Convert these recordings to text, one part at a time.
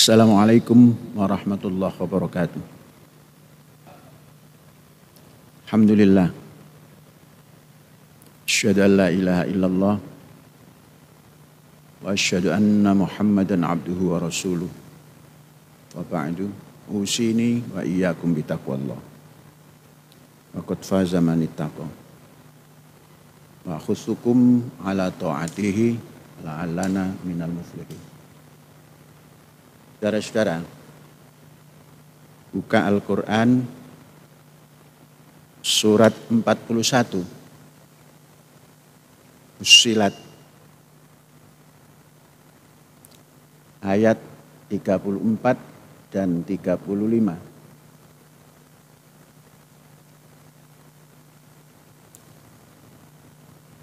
Assalamualaikum warahmatullahi wabarakatuh. Alhamdulillah. Asyhadu an la ilaha illallah wa asyhadu anna Muhammadan abduhu wa rasuluh. Wa ba'du, usini wa iyyakum bitaqwallah. Wa qad faza man ittaqa. Wa khussukum ala ta'atihi la'allana minal muflihin. Saudara-saudara, buka Al-Quran surat 41, Fussilat, ayat 34 dan 35.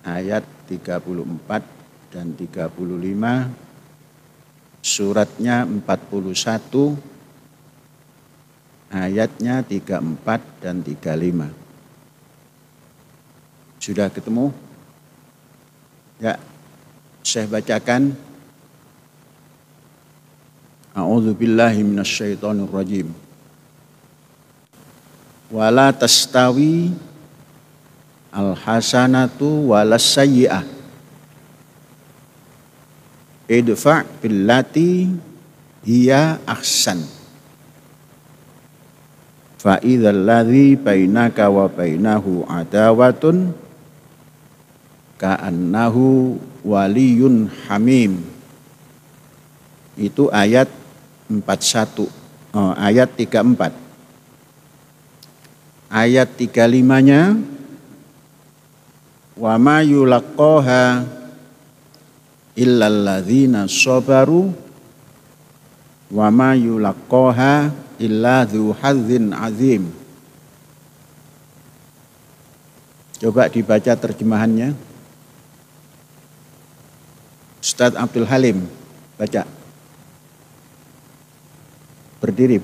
Ayat 34 dan 35. Suratnya 41, ayatnya 34 dan 35. Sudah ketemu? Ya, saya bacakan. A'udzubillahi minasyaitonirrajim. Wala tastawi al-hasanatu walas sayyi'ah. Idfa' billati hiya ahsan. Fa idzal ladzi bainaka wa bainahu adawatun ka'annahu waliyyun hamim. Itu ayat 41, ayat 34. Ayat 35-nya wa ma yulaqqaha illal ladzina sabaru wa ma yulaqqaha illa dzu hazzin azim. Coba dibaca terjemahannya. Ustaz Abdul Halim, baca. Berdiri.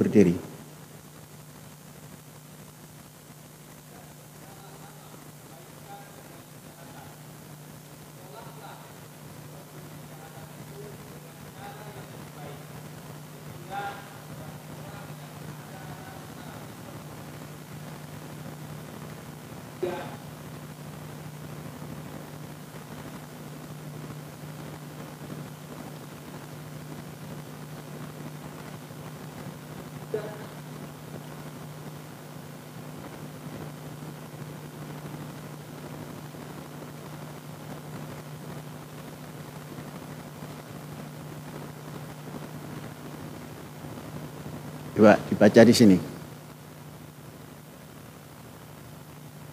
Coba dibaca di sini.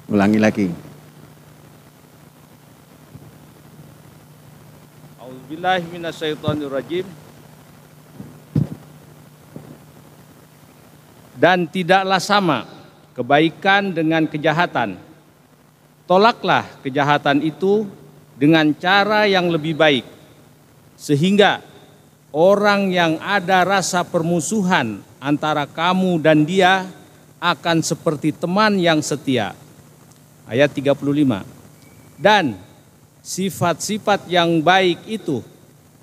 Ulangi lagi. A'udzubillahi minasyaitonirrajim. Dan tidaklah sama kebaikan dengan kejahatan. Tolaklah kejahatan itu dengan cara yang lebih baik, sehingga orang yang ada rasa permusuhan antara kamu dan dia akan seperti teman yang setia. Ayat 35. Dan sifat-sifat yang baik itu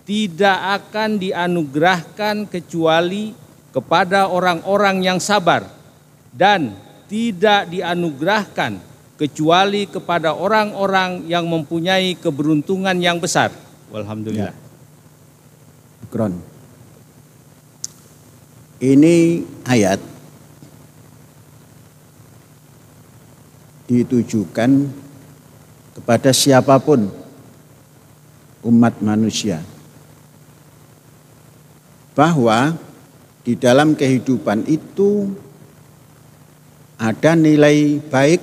tidak akan dianugerahkan kecuali kepada orang-orang yang sabar, dan tidak dianugerahkan kecuali kepada orang-orang yang mempunyai keberuntungan yang besar. Walhamdulillah. Ya. Ini ayat ditujukan kepada siapapun umat manusia, bahwa di dalam kehidupan itu ada nilai baik,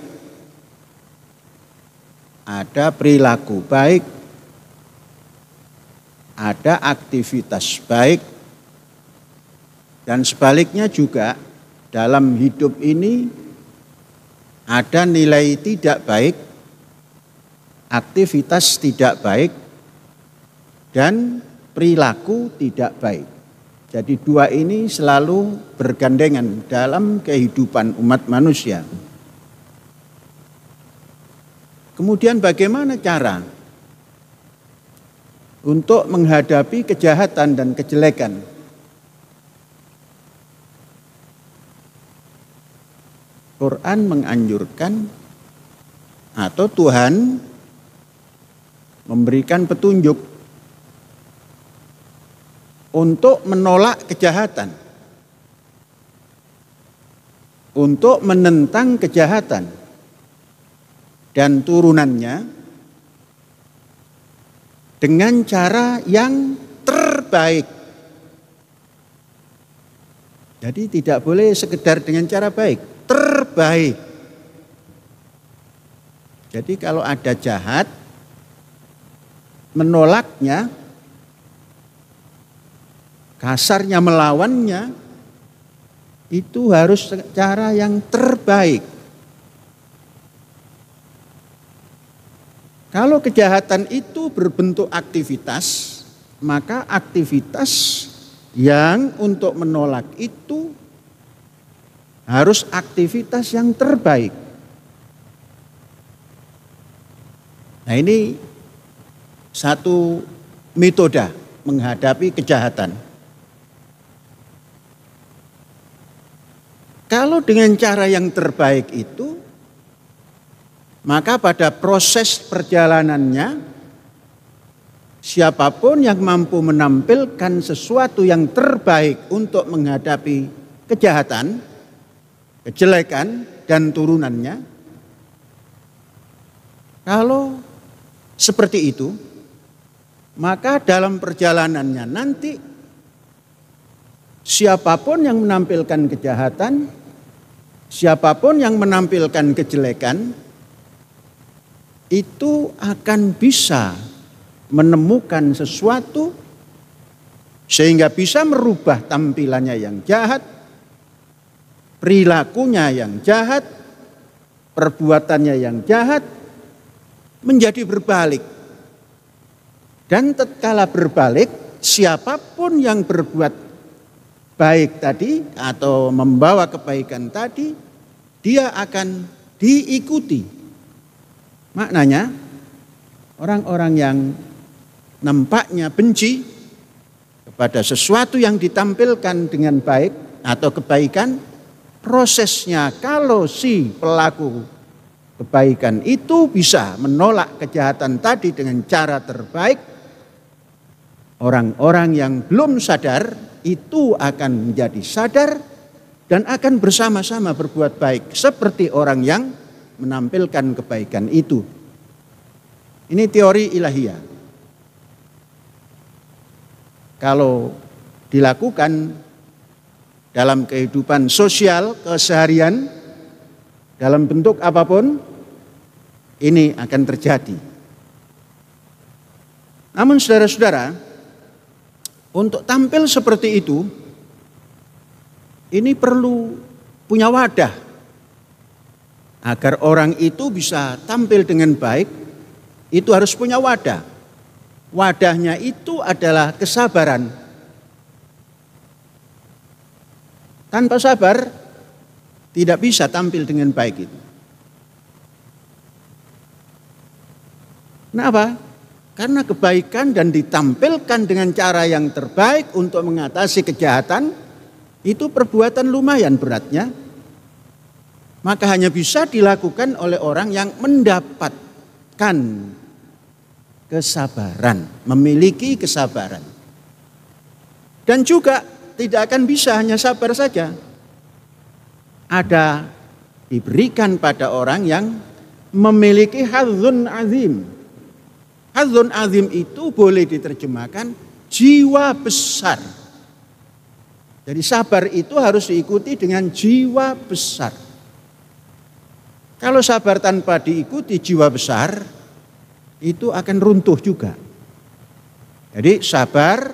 ada perilaku baik, ada aktivitas baik, dan sebaliknya juga dalam hidup ini ada nilai tidak baik, aktivitas tidak baik, dan perilaku tidak baik. Jadi dua ini selalu bergandengan dalam kehidupan umat manusia. Kemudian bagaimana cara untuk menghadapi kejahatan dan kejelekan? Al-Quran menganjurkan atau Tuhan memberikan petunjuk untuk menolak kejahatan, untuk menentang kejahatan dan turunannya dengan cara yang terbaik. Jadi tidak boleh sekedar dengan cara baik, terbaik. Jadi kalau ada jahat, menolaknya, kasarnya melawannya, itu harus cara yang terbaik. Kalau kejahatan itu berbentuk aktivitas, maka aktivitas yang untuk menolak itu harus aktivitas yang terbaik. Nah, ini satu metode menghadapi kejahatan. Kalau dengan cara yang terbaik itu, maka pada proses perjalanannya, siapapun yang mampu menampilkan sesuatu yang terbaik untuk menghadapi kejahatan, kejelekan, dan turunannya, kalau seperti itu, maka dalam perjalanannya nanti siapapun yang menampilkan kejahatan, siapapun yang menampilkan kejelekan, itu akan bisa menemukan sesuatu sehingga bisa merubah tampilannya yang jahat, perilakunya yang jahat, perbuatannya yang jahat menjadi berbalik. Dan tatkala berbalik, siapapun yang berbuat baik tadi atau membawa kebaikan tadi, dia akan diikuti. Maknanya orang-orang yang nampaknya benci kepada sesuatu yang ditampilkan dengan baik atau kebaikan, prosesnya kalau si pelaku kebaikan itu bisa menolak kejahatan tadi dengan cara terbaik, orang-orang yang belum sadar itu akan menjadi sadar dan akan bersama-sama berbuat baik seperti orang yang menampilkan kebaikan itu. Ini teori ilahiyah. Kalau dilakukan dalam kehidupan sosial keseharian, dalam bentuk apapun, ini akan terjadi. Namun saudara-saudara, untuk tampil seperti itu, ini perlu punya wadah. Agar orang itu bisa tampil dengan baik, itu harus punya wadah. Wadahnya itu adalah kesabaran. Tanpa sabar, tidak bisa tampil dengan baik itu. Kenapa? Karena kebaikan dan ditampilkan dengan cara yang terbaik untuk mengatasi kejahatan, itu perbuatan lumayan beratnya. Maka hanya bisa dilakukan oleh orang yang mendapatkan kesabaran, memiliki kesabaran. Dan juga tidak akan bisa hanya sabar saja. Ada diberikan pada orang yang memiliki hadzun azim. Hadzun azim itu boleh diterjemahkan jiwa besar. Jadi sabar itu harus diikuti dengan jiwa besar. Kalau sabar tanpa diikuti jiwa besar, itu akan runtuh juga. Jadi sabar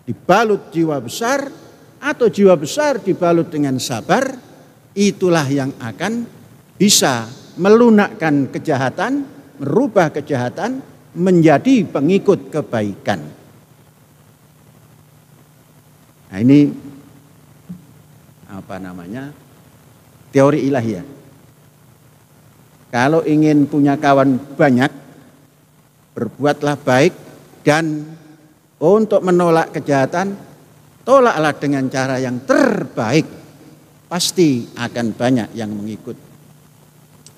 dibalut jiwa besar atau jiwa besar dibalut dengan sabar, itulah yang akan bisa melunakkan kejahatan, merubah kejahatan menjadi pengikut kebaikan. Nah, ini teori ilahiyah. Kalau ingin punya kawan banyak, berbuatlah baik, dan untuk menolak kejahatan, tolaklah dengan cara yang terbaik. Pasti akan banyak yang mengikut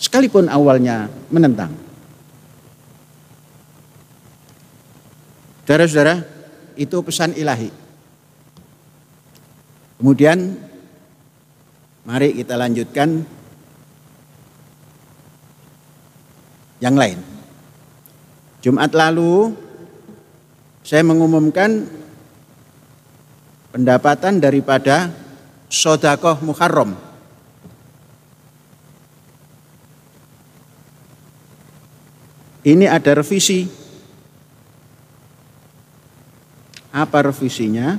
sekalipun awalnya menentang. Saudara-saudara, itu pesan ilahi. Kemudian mari kita lanjutkan yang lain. Jumat lalu saya mengumumkan pendapatan daripada sedekah Muharram. Ini ada revisi. Apa revisinya?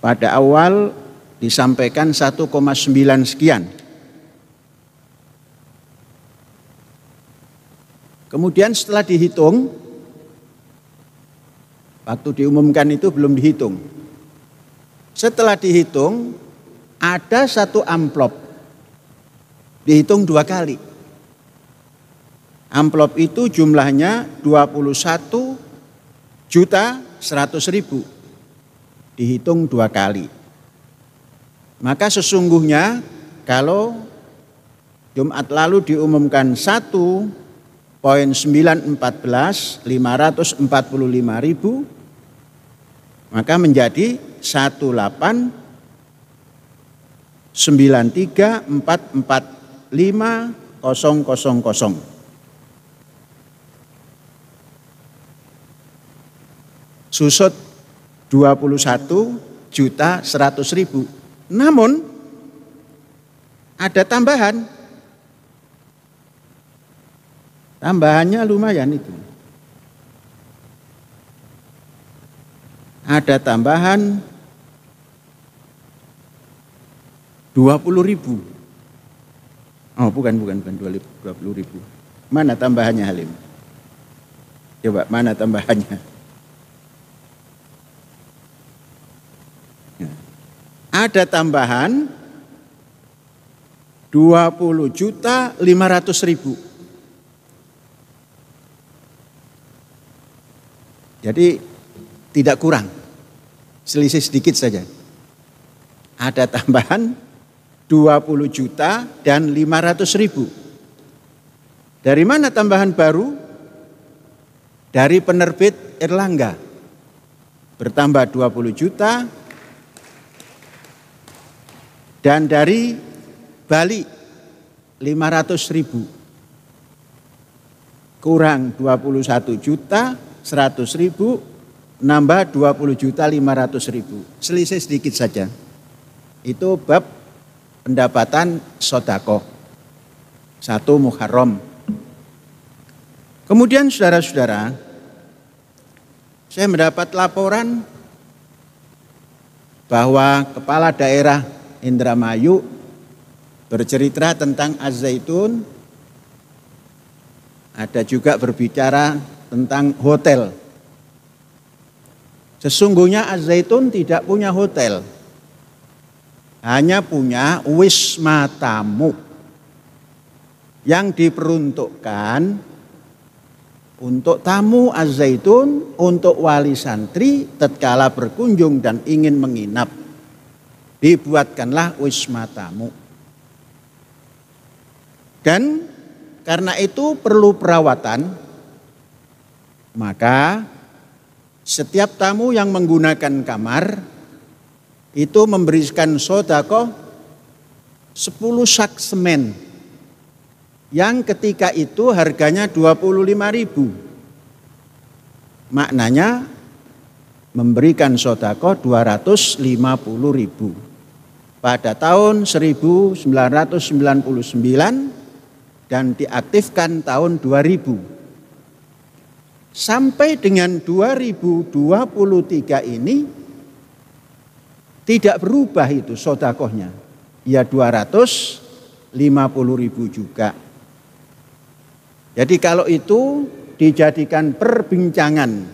Pada awal disampaikan 1,9 sekian. Kemudian setelah dihitung, waktu diumumkan itu belum dihitung. Setelah dihitung, ada satu amplop. Dihitung 2 kali. Amplop itu jumlahnya 21.100.000. Dihitung 2 kali. Maka sesungguhnya kalau Jumat lalu diumumkan 1.914.545.000, maka menjadi 1.893.445.000. Susut 21.100.000. Namun ada tambahan. Tambahannya lumayan itu. Ada tambahan 20.000. Oh, bukan 20.000. Mana tambahannya, Halim? Coba, mana tambahannya? Ada tambahan 20.500.000. Jadi tidak kurang, selisih sedikit saja. Ada tambahan 20 juta dan 500.000. Dari mana tambahan baru? Dari penerbit Erlangga. Bertambah 20 juta. Dan dari Bali 500.000. Kurang 21.100.000, nambah 20.500.000. Selisih sedikit saja. Itu bab pendapatan sedekah 1 Muharram. Kemudian saudara-saudara, saya mendapat laporan bahwa Kepala Daerah Indramayu bercerita tentang Az-Zaitun, ada juga berbicara tentang hotel. Sesungguhnya Az-Zaitun tidak punya hotel, hanya punya wisma tamu yang diperuntukkan untuk tamu Az-Zaitun, untuk wali santri tatkala berkunjung dan ingin menginap. Dibuatkanlah wisma tamu. Dan karena itu perlu perawatan, maka setiap tamu yang menggunakan kamar itu memberikan sedekah 10 sak semen, yang ketika itu harganya 25.000. Maknanya memberikan sedekah 250.000. Pada tahun 1999 dan diaktifkan tahun 2000. Sampai dengan 2023 ini tidak berubah itu sedekahnya. Ya 250.000 juga. Jadi kalau itu dijadikan perbincangan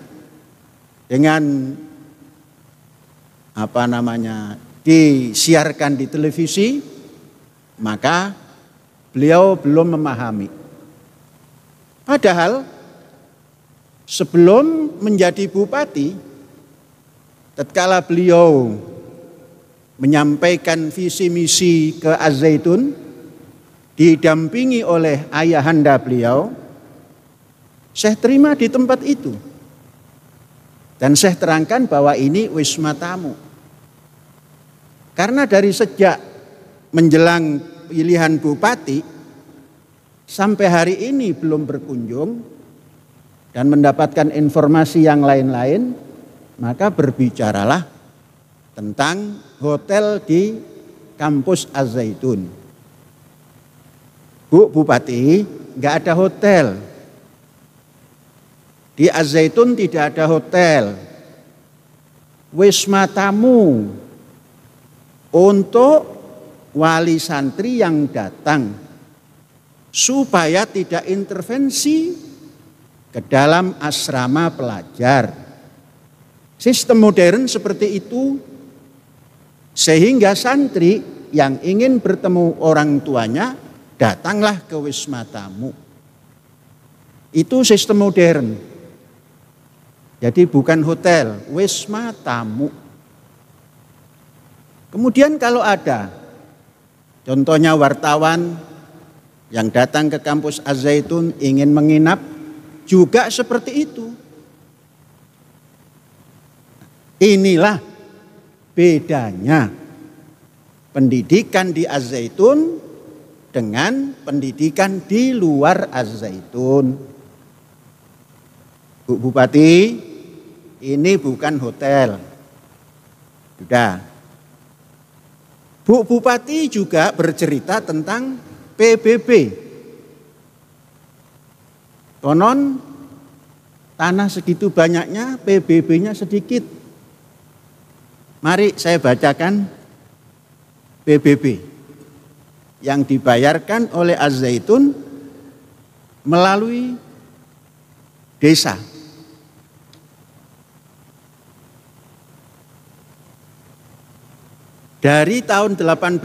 dengan disiarkan di televisi, maka beliau belum memahami. Padahal sebelum menjadi bupati, tatkala beliau menyampaikan visi misi ke Az-Zaitun, didampingi oleh ayahanda beliau, Syekh terima di tempat itu. Dan Syekh terangkan bahwa ini wisma tamu. Karena dari sejak menjelang pilihan bupati sampai hari ini belum berkunjung dan mendapatkan informasi yang lain-lain, maka berbicaralah tentang hotel di kampus Az-Zaitun. Bu Bupati, nggak ada hotel. Di Az-Zaitun tidak ada hotel. Wisma tamu untuk wali santri yang datang supaya tidak intervensi ke dalam asrama pelajar. Sistem modern seperti itu, sehingga santri yang ingin bertemu orang tuanya datanglah ke wisma tamu. Itu sistem modern. Jadi bukan hotel, wisma tamu. Kemudian kalau ada, contohnya wartawan yang datang ke kampus Az-Zaitun ingin menginap, juga seperti itu. Inilah bedanya pendidikan di Az-Zaitun dengan pendidikan di luar Az-Zaitun. Bu Bupati, ini bukan hotel. Sudah. Bu Bupati juga bercerita tentang PBB. Konon tanah segitu banyaknya, PBB-nya sedikit. Mari saya bacakan PBB yang dibayarkan oleh Az-Zaitun melalui desa. Dari tahun 18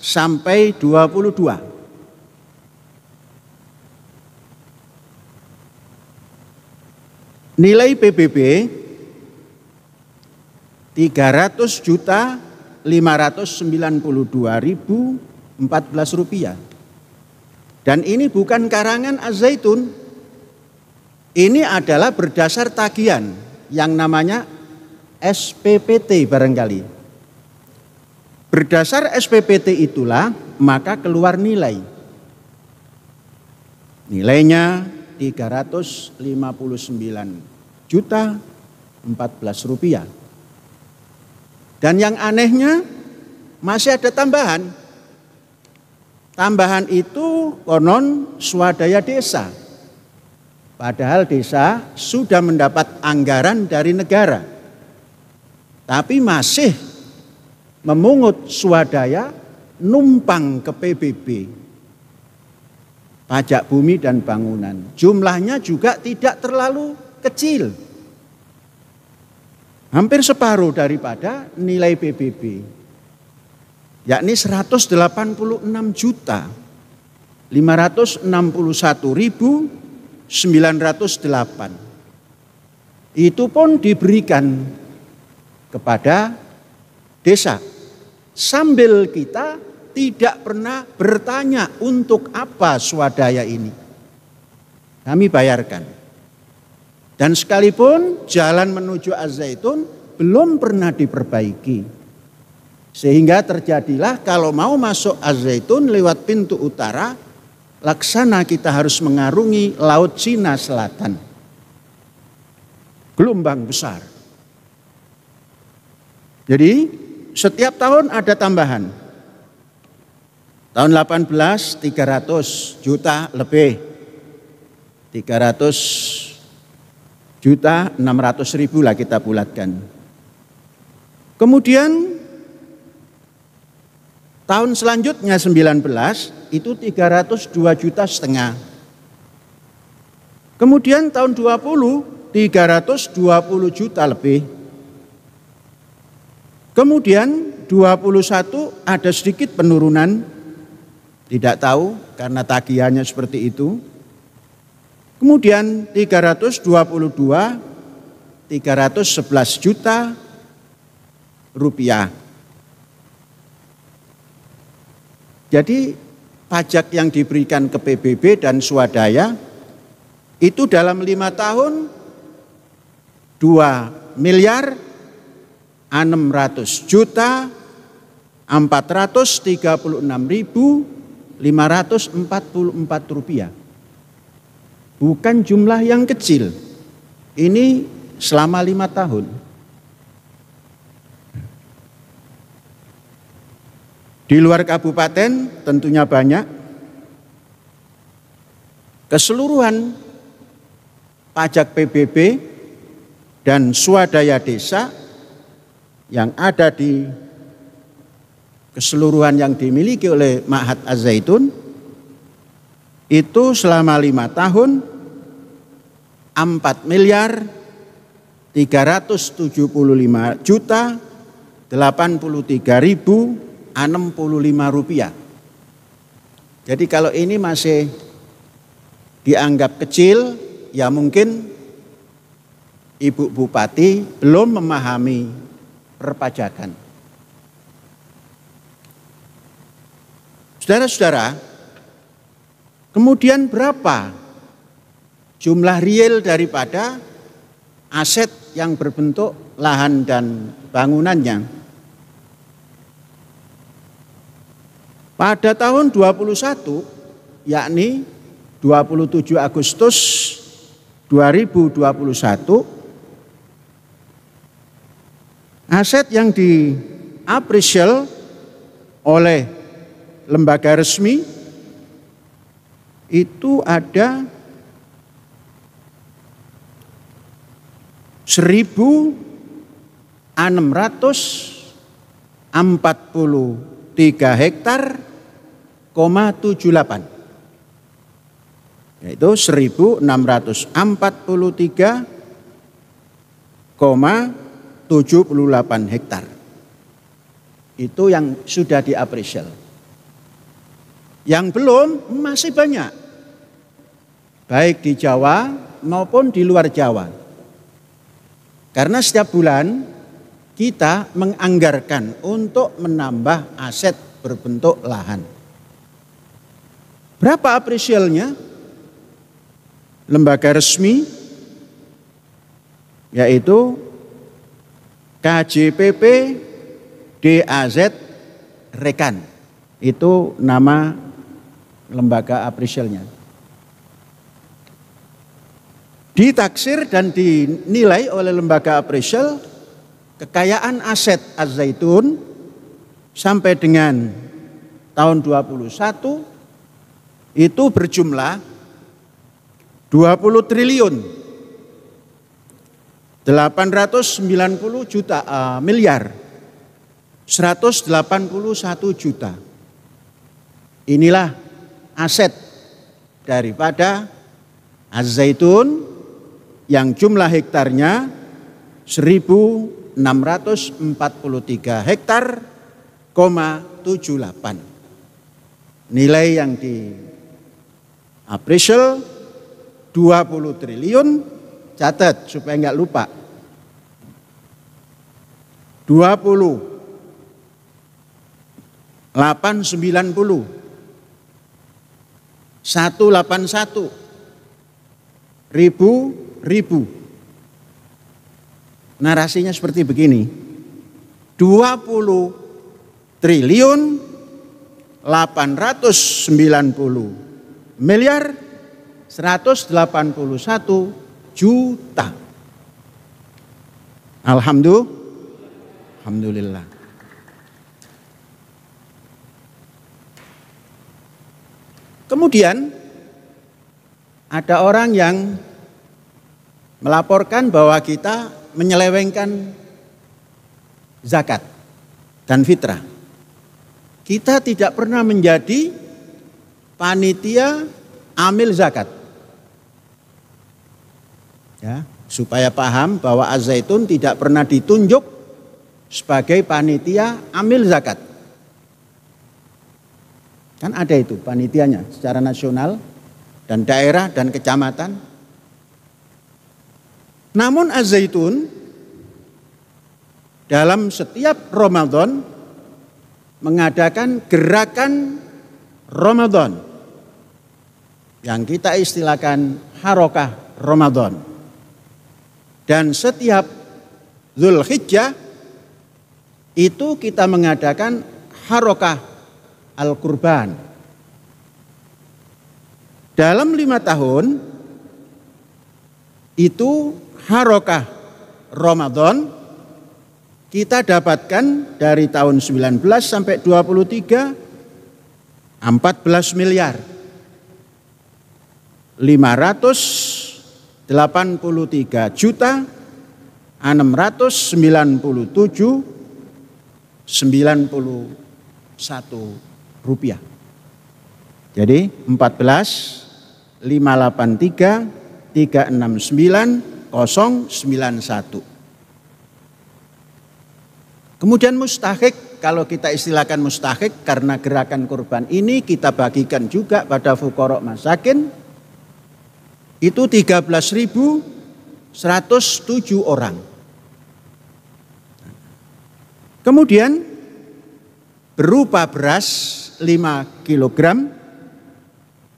sampai 22. Nilai PBB 300.592.014 rupiah. Dan ini bukan karangan Az-Zaitun. Ini adalah berdasar tagihan yang namanya SPPT barangkali. Berdasar SPPT itulah maka keluar nilai. Nilainya 359.014 rupiah. Dan yang anehnya masih ada tambahan. Tambahan itu konon swadaya desa. Padahal desa sudah mendapat anggaran dari negara. Tapi masih memungut swadaya numpang ke PBB. Pajak bumi dan bangunan. Jumlahnya juga tidak terlalu kecil. Hampir separuh daripada nilai PBB. Yakni 186.561.908. Itu pun diberikan kepada desa. Sambil kita tidak pernah bertanya untuk apa swadaya ini. Kami bayarkan. Dan sekalipun jalan menuju Az-Zaitun belum pernah diperbaiki. Sehingga terjadilah kalau mau masuk Az-Zaitun lewat pintu utara, laksana kita harus mengarungi Laut Cina Selatan. Gelombang besar. Jadi setiap tahun ada tambahan. Tahun 18 300 juta lebih. 300.600.000 lah kita bulatkan. Kemudian tahun selanjutnya 19 itu 302,5 juta. Kemudian tahun 20 320 juta lebih. Kemudian 21 ada sedikit penurunan, tidak tahu karena tagihannya seperti itu. Kemudian 322, 311 juta rupiah. Jadi pajak yang diberikan ke PBB dan swadaya itu dalam 5 tahun 2.636.544 rupiah. Bukan jumlah yang kecil. Ini selama 5 tahun. Di luar kabupaten tentunya banyak. Keseluruhan pajak PBB dan swadaya desa yang ada di keseluruhan yang dimiliki oleh Ma'had Az-Zaitun itu selama 5 tahun 4.375.083.065 rupiah. Jadi kalau ini masih dianggap kecil, ya mungkin Ibu Bupati belum memahami perpajakan. Saudara-saudara, kemudian berapa jumlah real daripada aset yang berbentuk lahan dan bangunannya? Pada tahun 21, yakni 27 Agustus 2021, aset yang diapresial oleh lembaga resmi itu ada 1.643 hektar, 78. Yaitu 1.643,78 hektar. Itu yang sudah diapresial. Yang belum masih banyak. Baik di Jawa maupun di luar Jawa. Karena setiap bulan kita menganggarkan untuk menambah aset berbentuk lahan. Berapa apresialnya? Lembaga resmi yaitu KJPP DAZ Rekan. Itu nama lembaga apresialnya. Ditaksir dan dinilai oleh lembaga apresial kekayaan aset Az-Zaitun sampai dengan tahun 2021 itu berjumlah 20 triliun 890 juta miliar 181 juta. Inilah aset daripada Az-Zaitun yang jumlah hektarnya 1.643 hektar, 78. Nilai yang di-appraisal 20 triliun, catat supaya enggak lupa. 20 890 181 ribu. Narasinya seperti begini. 20 triliun 890 miliar 181 juta. Alhamdulillah. Kemudian ada orang yang melaporkan bahwa kita menyelewengkan zakat dan fitrah. Kita tidak pernah menjadi panitia amil zakat. Ya, supaya paham bahwa Az-Zaitun tidak pernah ditunjuk sebagai panitia amil zakat. Kan ada itu panitianya secara nasional dan daerah dan kecamatan. Namun Az-Zaitun dalam setiap Ramadan mengadakan gerakan Ramadan, yang kita istilahkan harokah Ramadan. Dan setiap Dzulhijjah itu kita mengadakan harokah Al-Qurban. Dalam 5 tahun itu harokah Ramadan kita dapatkan dari tahun 19 sampai 23 14 miliar 583 juta 697,91 rupiah. Jadi 14 583 369 091. Kemudian mustahik, kalau kita istilahkan mustahik karena gerakan kurban ini kita bagikan juga pada fuqara masakin, itu 13.107 orang. Kemudian berupa beras 5 kg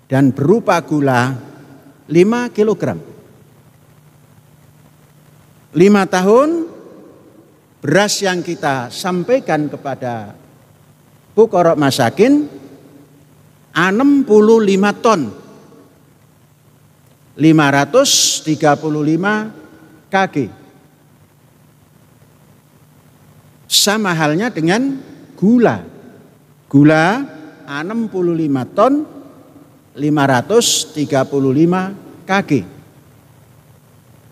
dan berupa gula 5 kg. 5 tahun beras yang kita sampaikan kepada fuqara masakin 65 ton 535 kg. Sama halnya dengan gula. Gula 65 ton 535 kg.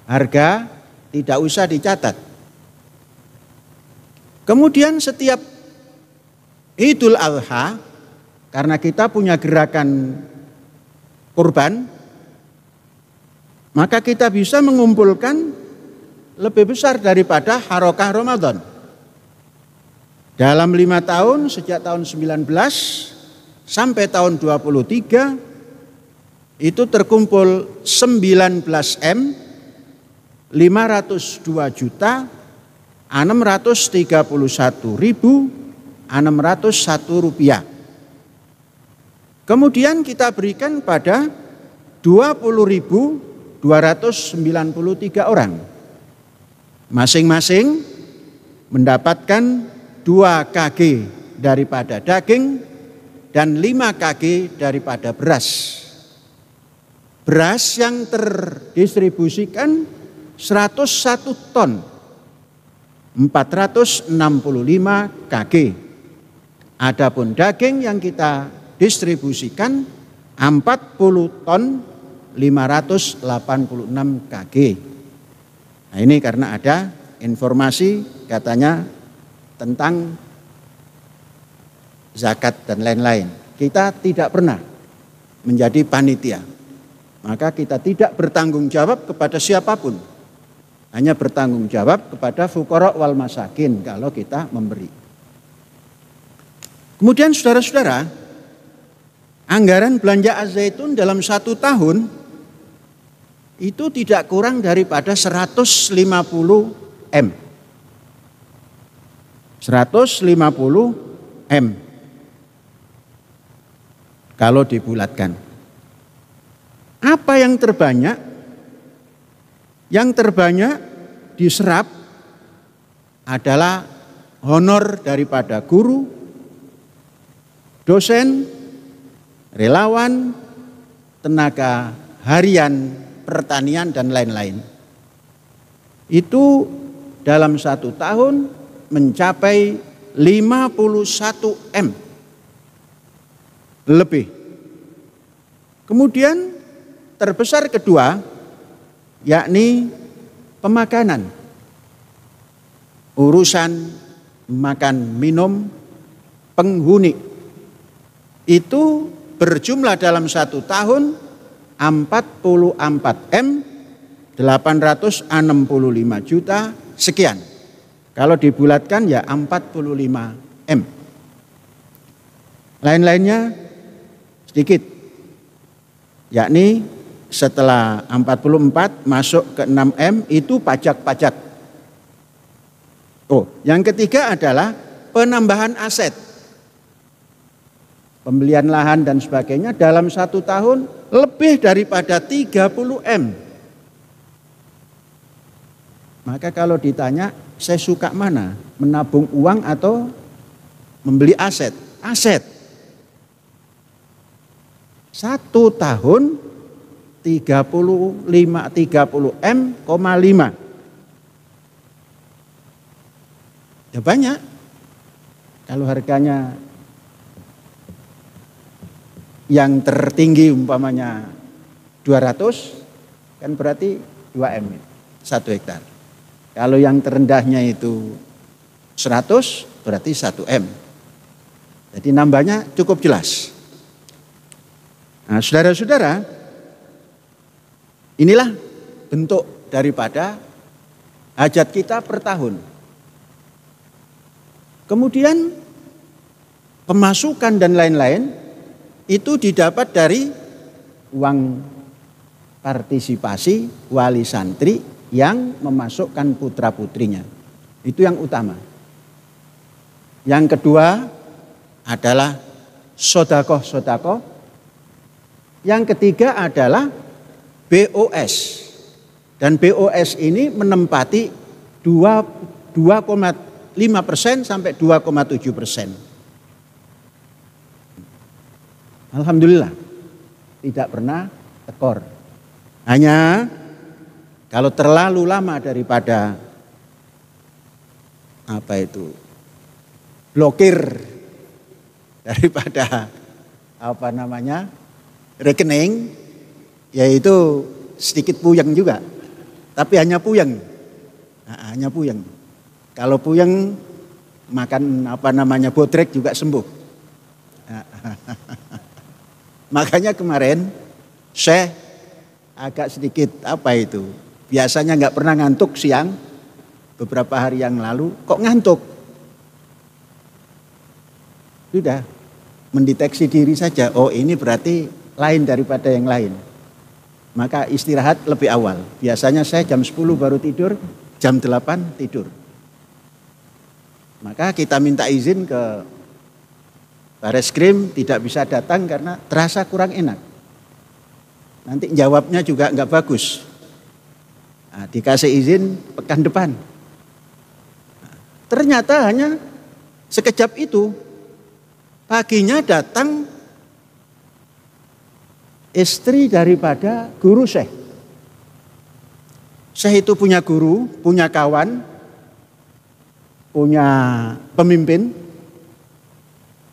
Harga tidak usah dicatat. Kemudian setiap Idul Adha, karena kita punya gerakan kurban, maka kita bisa mengumpulkan lebih besar daripada harokah Ramadan. Dalam 5 tahun, sejak tahun 19 sampai tahun 23, itu terkumpul 19M 502 juta 631.601 rupiah. Kemudian kita berikan pada 20.293 orang. Masing-masing mendapatkan 2 kg daripada daging dan 5 kg daripada beras. Beras yang terdistribusikan 101 ton 465 kg. Adapun daging yang kita distribusikan 40 ton 586 kg. Nah, ini karena ada informasi katanya tentang zakat dan lain-lain. Kita tidak pernah menjadi panitia. Maka kita tidak bertanggung jawab kepada siapapun. Hanya bertanggung jawab kepada fuqara wal masakin kalau kita memberi. Kemudian saudara-saudara, anggaran belanja Az-Zaitun dalam 1 tahun itu tidak kurang daripada 150 M. 150 M. Kalau dibulatkan. Apa yang terbanyak? Yang terbanyak diserap adalah honor daripada guru, dosen, relawan, tenaga harian, pertanian, dan lain-lain. Itu dalam 1 tahun mencapai 51 M lebih. Kemudian terbesar kedua yakni pemakanan. Urusan makan minum penghuni itu berjumlah dalam 1 tahun 44 M 865 juta sekian. Kalau dibulatkan ya 45 M. Lain-lainnya sedikit, yakni setelah 44 masuk ke 6M itu pajak-pajak. Yang ketiga adalah penambahan aset. pembelian lahan dan sebagainya dalam 1 tahun lebih daripada 30 M. Maka kalau ditanya, saya suka mana? Menabung uang atau membeli aset? Aset. 1 tahun 30 M,5. Ya banyak. Kalau harganya yang tertinggi umpamanya 200, kan berarti 2 M, 1 hektar. Kalau yang terendahnya itu 100, berarti 1 M. Jadi nambahnya cukup jelas. Nah, saudara-saudara, inilah bentuk daripada hajat kita per tahun. Kemudian pemasukan dan lain-lain itu didapat dari uang partisipasi wali santri yang memasukkan putra-putrinya. Itu yang utama. Yang kedua adalah sodakoh-sodakoh. Yang ketiga adalah BOS. Dan BOS ini menempati 2,5% sampai 2,7%. Alhamdulillah tidak pernah tekor. Hanya kalau terlalu lama daripada blokir daripada rekening, yaitu sedikit puyeng juga. Tapi hanya puyeng. Hanya puyeng. Kalau puyeng makan bodrek juga sembuh. Makanya kemarin saya agak sedikit biasanya nggak pernah ngantuk siang, beberapa hari yang lalu kok ngantuk. Sudah mendeteksi diri saja, oh ini berarti lain daripada yang lain. Maka istirahat lebih awal. Biasanya saya jam 10 baru tidur, jam 8 tidur. Maka kita minta izin ke Bareskrim, tidak bisa datang karena terasa kurang enak. Nanti jawabnya juga nggak bagus. Nah, dikasih izin pekan depan. Nah, ternyata hanya sekejap itu. Paginya datang istri daripada guru Syekh. Syekh itu punya guru, punya kawan, punya pemimpin.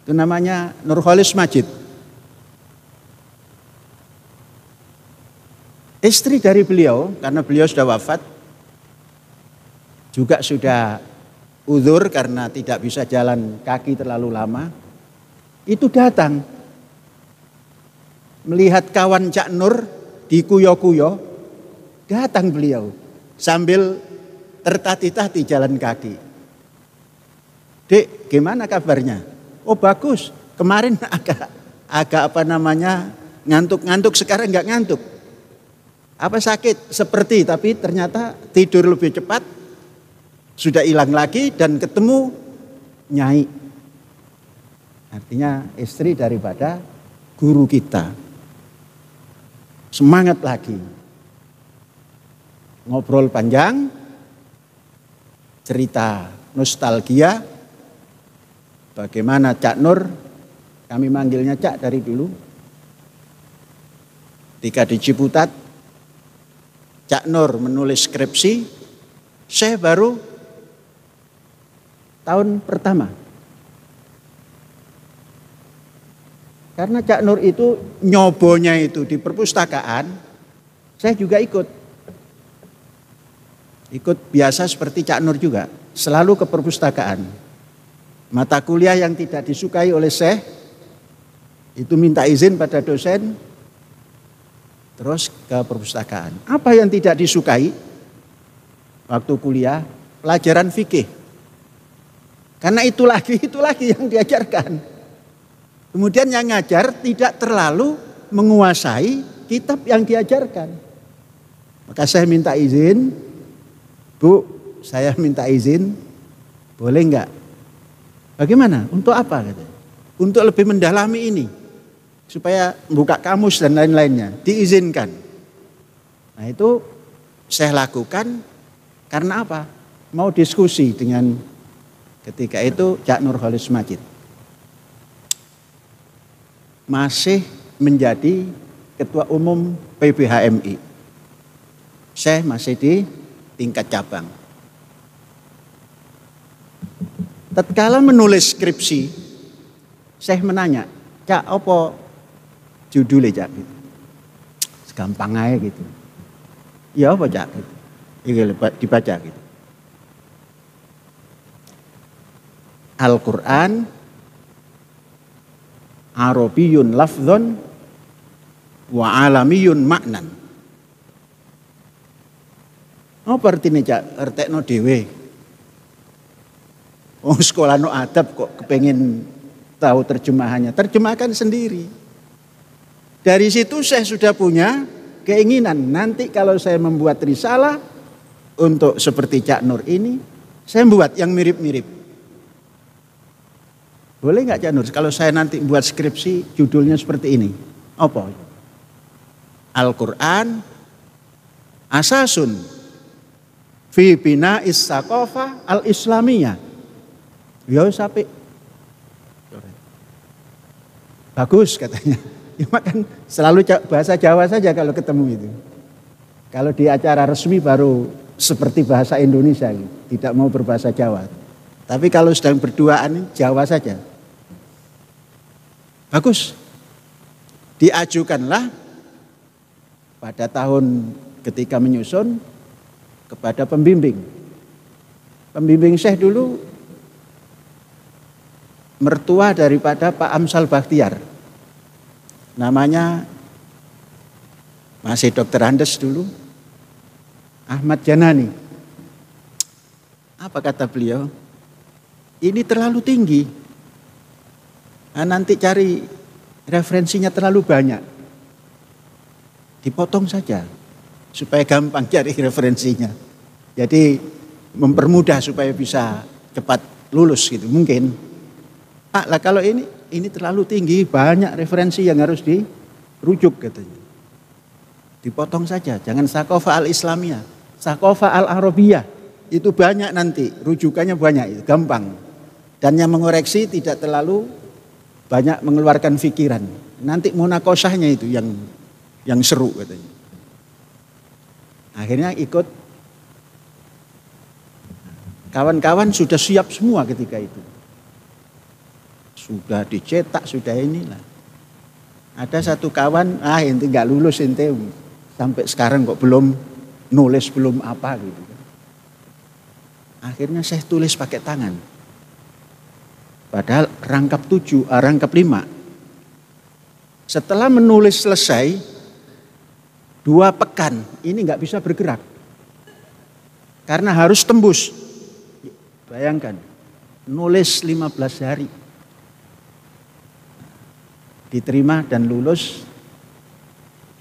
Itu namanya Nurholis Majid. Istri dari beliau, karena beliau sudah wafat, juga sudah uzur karena tidak bisa jalan kaki terlalu lama, itu datang. Melihat kawan Cak Nur dikuyo-kuyo, datang beliau sambil tertatih-tatih jalan kaki. Dek, gimana kabarnya? Oh bagus, kemarin agak ngantuk-ngantuk, sekarang nggak ngantuk. Apa sakit? Seperti, tapi ternyata tidur lebih cepat, sudah hilang lagi dan ketemu Nyai. Artinya istri daripada guru kita. Semangat lagi. Ngobrol panjang, cerita nostalgia, bagaimana Cak Nur, kami manggilnya Cak dari dulu. Ketika di Ciputat, Cak Nur menulis skripsi, saya baru tahun pertama. Karena Cak Nur itu nyobonya itu di perpustakaan, saya juga ikut. Ikut biasa seperti Cak Nur juga, selalu ke perpustakaan. Mata kuliah yang tidak disukai oleh Syekh, itu minta izin pada dosen, terus ke perpustakaan. Apa yang tidak disukai waktu kuliah? Pelajaran fikih. Karena itu lagi yang diajarkan. Kemudian yang ngajar tidak terlalu menguasai kitab yang diajarkan. Maka saya minta izin, Bu, saya minta izin, boleh enggak? Bagaimana? Untuk apa? Katanya. untuk lebih mendalami ini. Supaya buka kamus dan lain-lainnya, diizinkan. Nah itu saya lakukan karena apa? Mau diskusi dengan ketika itu Cak Nurholis Majid. Masih menjadi Ketua Umum PBHMI. Saya masih di tingkat cabang. Tatkala menulis skripsi, saya menanya, Cak, apa judulnya Cak? Gitu. Gampang aja gitu. Ya apa Cak? Gitu. Ini dibaca gitu. Al-Quran Arabiyun lafzon wa alamiyun maknan. Apa artinya Cak? Artekno dewe. Oh sekolah no adab kok kepengen tahu terjemahannya. Terjemahkan sendiri. Dari situ saya sudah punya keinginan. Nanti kalau saya membuat risalah untuk seperti Cak Nur ini, saya membuat yang mirip-mirip. Boleh nggak Cak Nur? Kalau saya nanti buat skripsi judulnya seperti ini. Apa? Al-Quran asasun fi bina'is saqafah al-islamiyah. Ya sampai bagus katanya. Ya kan selalu bahasa Jawa saja kalau ketemu itu. Kalau di acara resmi baru seperti bahasa Indonesia, tidak mau berbahasa Jawa. Tapi kalau sedang berduaan Jawa saja. Bagus. Diajukanlah pada tahun ketika menyusun kepada pembimbing. Pembimbing Syekh dulu mertua daripada Pak Amsal Bakhtiar. Namanya masih Dokter Andes dulu, Ahmad Janani. Apa kata beliau? Ini terlalu tinggi. Nah, nanti cari referensinya terlalu banyak. Dipotong saja supaya gampang cari referensinya. Jadi mempermudah supaya bisa cepat lulus gitu mungkin. Pak lah kalau ini terlalu tinggi, banyak referensi yang harus dirujuk katanya. Dipotong saja, jangan Saqafah al-Islamiyah, Saqafah al-Arabiyah. Itu banyak nanti, rujukannya banyak, itu gampang. Dan yang mengoreksi tidak terlalu banyak mengeluarkan pikiran. Nanti munakosahnya itu yang seru katanya. Akhirnya ikut. Kawan-kawan sudah siap semua ketika itu. Sudah dicetak, sudah inilah. Ada satu kawan, ente nggak lulus ente sampai sekarang kok belum nulis, belum apa gitu. Akhirnya saya tulis pakai tangan. Padahal rangkap 5. Setelah menulis selesai 2 pekan, ini nggak bisa bergerak. Karena harus tembus. Bayangkan, nulis 15 hari. Diterima dan lulus.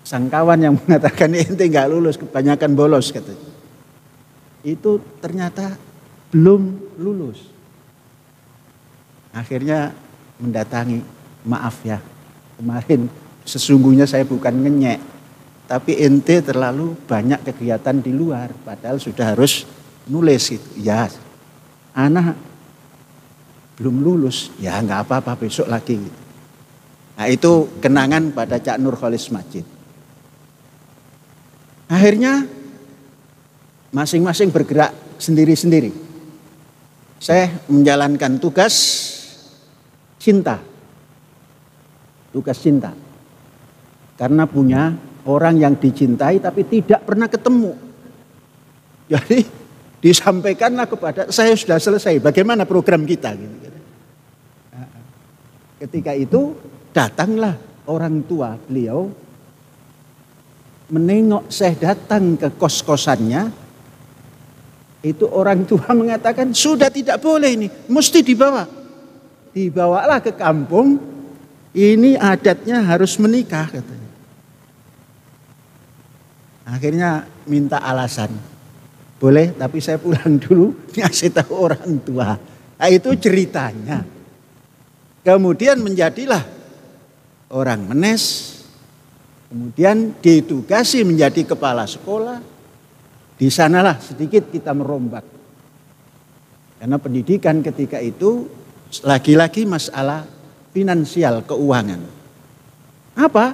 Sang kawan yang mengatakan ente nggak lulus, kebanyakan bolos katanya. Itu ternyata belum lulus. Akhirnya mendatangi, maaf ya, kemarin sesungguhnya saya bukan ngenyek, tapi ente terlalu banyak kegiatan di luar, padahal sudah harus nulis gitu. Ya, anak belum lulus, ya nggak apa-apa besok lagi gitu. Nah itu kenangan pada Cak Nurholis Majid. Akhirnya masing-masing bergerak sendiri-sendiri. Saya menjalankan tugas cinta. Tugas cinta. Karena punya orang yang dicintai tapi tidak pernah ketemu. Jadi disampaikanlah kepada saya sudah selesai. Bagaimana program kita? Ketika itu datanglah orang tua beliau menengok saya datang ke kos-kosannya. Itu orang tua mengatakan sudah tidak boleh ini, mesti dibawa. Dibawalah ke kampung, ini adatnya harus menikah katanya. Akhirnya minta alasan. Boleh tapi saya pulang dulu ngasih tahu orang tua. Nah, itu ceritanya. Kemudian menjadilah orang menes, kemudian ditugasi menjadi kepala sekolah. Di sanalah sedikit kita merombak. Karena pendidikan ketika itu lagi-lagi masalah finansial, keuangan. Apa?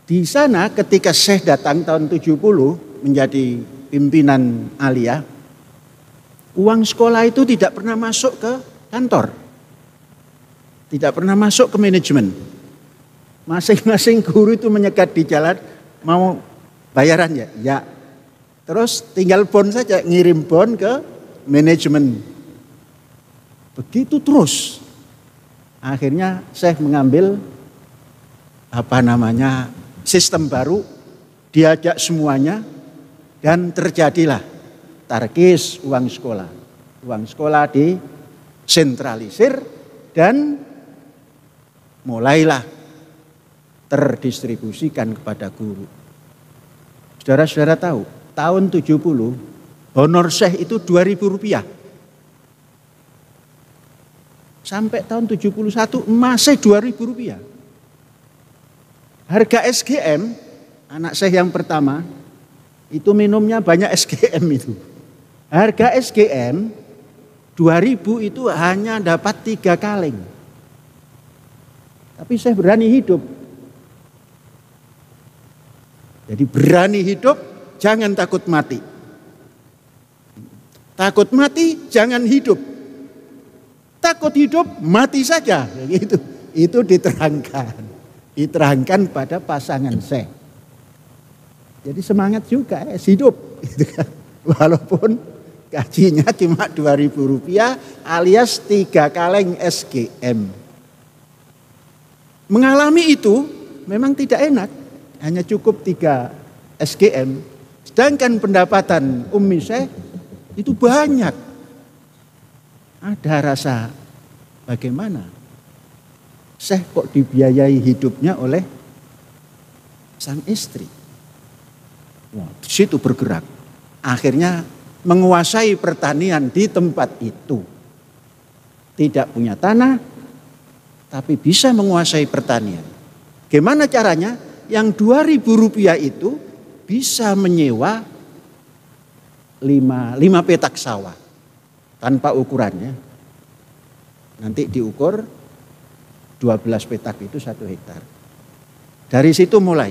Di sana ketika Syekh datang tahun 70 menjadi pimpinan Aliyah, uang sekolah itu tidak pernah masuk ke kantor. Tidak pernah masuk ke manajemen. Masing-masing guru itu menyekat di jalan, mau bayaran ya? Ya. Terus tinggal bon saja, ngirim bon ke manajemen. Begitu terus. Akhirnya Syekh mengambil sistem baru, diajak semuanya dan terjadilah tarkis uang sekolah. Uang sekolah disentralisir dan mulailah terdistribusikan kepada guru. Saudara-saudara tahu, tahun 70 honor Syekh itu Rp2.000. Sampai tahun 71 masih Rp2.000. Harga SGM, anak Syekh yang pertama, itu minumnya banyak SGM itu. Harga SGM 2.000 itu hanya dapat 3 kaleng. Tapi Syekh berani hidup. Jadi berani hidup, jangan takut mati. Takut mati, jangan hidup. Takut hidup, mati saja. Itu diterangkan. Diterangkan pada pasangan Syekh. Jadi semangat juga hidup. Walaupun gajinya cuma Rp2.000 alias 3 kaleng SGM. Mengalami itu memang tidak enak. Hanya cukup 3 SGM. Sedangkan pendapatan Ummi Syekh itu banyak. Ada rasa bagaimana Syekh kok dibiayai hidupnya oleh sang istri. Wah, di situ bergerak. Akhirnya menguasai pertanian di tempat itu. Tidak punya tanah, tapi bisa menguasai pertanian. Gimana caranya? Yang Rp2.000 itu bisa menyewa 5 petak sawah tanpa ukurannya. Nanti diukur 12 petak itu 1 hektar. Dari situ mulai.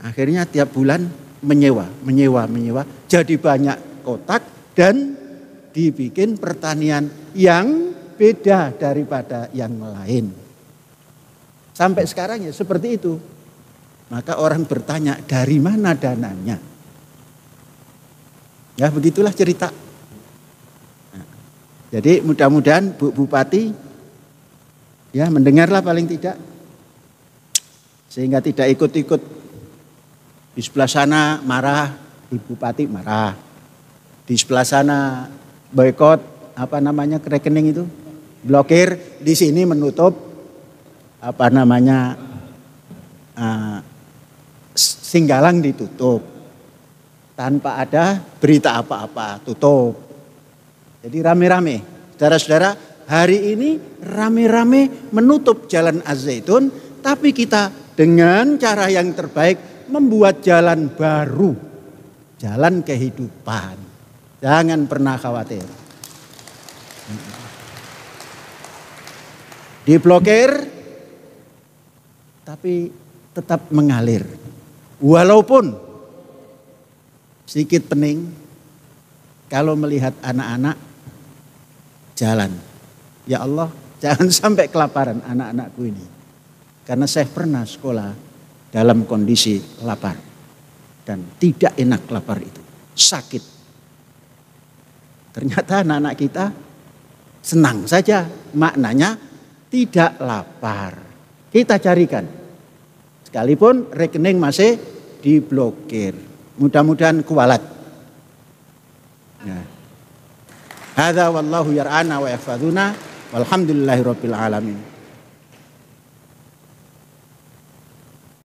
Akhirnya tiap bulan menyewa. Jadi banyak kotak dan dibikin pertanian yang beda daripada yang lain. Sampai sekarang ya seperti itu. Maka orang bertanya, dari mana dananya? Ya begitulah cerita. Nah, jadi mudah-mudahan Bu Bupati ya mendengarlah paling tidak. Sehingga tidak ikut-ikut. Di sebelah sana marah, Ibu Bupati marah. Di sebelah sana boykot, rekening itu, blokir. Di sini menutup, Singgalang ditutup. Tanpa ada berita apa-apa, tutup. Jadi rame-rame. Saudara-saudara, hari ini rame-rame menutup jalan Az-Zaitun, tapi kita dengan cara yang terbaik membuat jalan baru. Jalan kehidupan. Jangan pernah khawatir. Diblokir, tapi tetap mengalir. Walaupun sedikit pening kalau melihat anak-anak jalan. Ya Allah, jangan sampai kelaparan anak-anakku ini. Karena saya pernah sekolah dalam kondisi lapar. Dan tidak enak lapar itu. Sakit. Ternyata anak-anak kita senang saja. Maknanya tidak lapar. Kita carikan. Sekalipun rekening masih diblokir. Mudah-mudahan kualat. Hadza wallahu yar'ana wa yahfazuna walhamdulillahirabbil alamin.